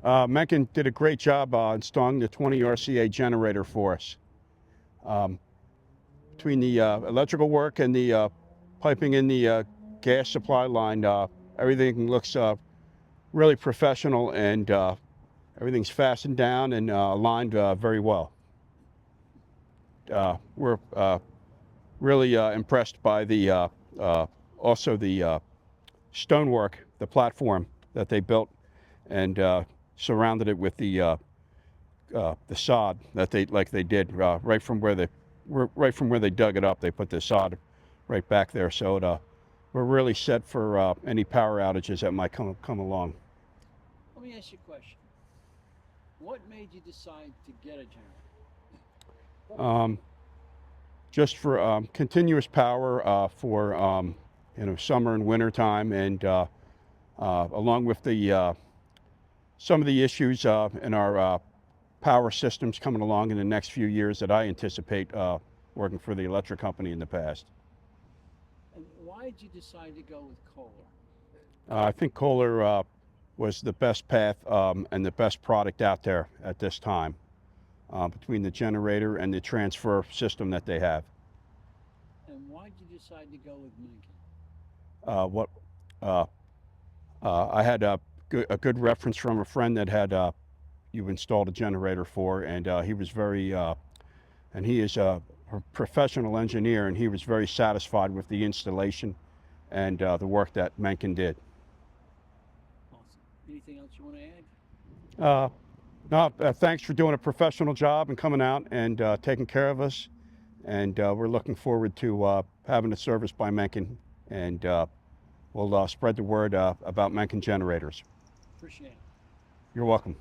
Menken did a great job installing the 20 RCA generator for us. Between the electrical work and the piping in the gas supply line, everything looks really professional, and everything's fastened down and aligned very well. We're really impressed by the also the stonework, the platform that they built, and surrounded it with the sod that they did right from where they dug it up. They put the sod right back there, so we're really set for any power outages that might come along. Let me ask you a question. What made you decide to get a generator? Just for continuous power for summer and winter time, and along with the some of the issues in our power systems coming along in the next few years that I anticipate working for the electric company in the past. And why did you decide to go with Kohler? I think Kohler was the best path and the best product out there at this time, between the generator and the transfer system that they have. And why did you decide to go with Menken? I had a good reference from a friend that had you installed a generator for, and he was very, and he is a professional engineer, and he was very satisfied with the installation and the work that Menken did. Awesome. Anything else you want to add? No, thanks for doing a professional job and coming out and taking care of us. And we're looking forward to having it serviced by Menken, and we'll spread the word about Menken Generators. Appreciate it. You're welcome.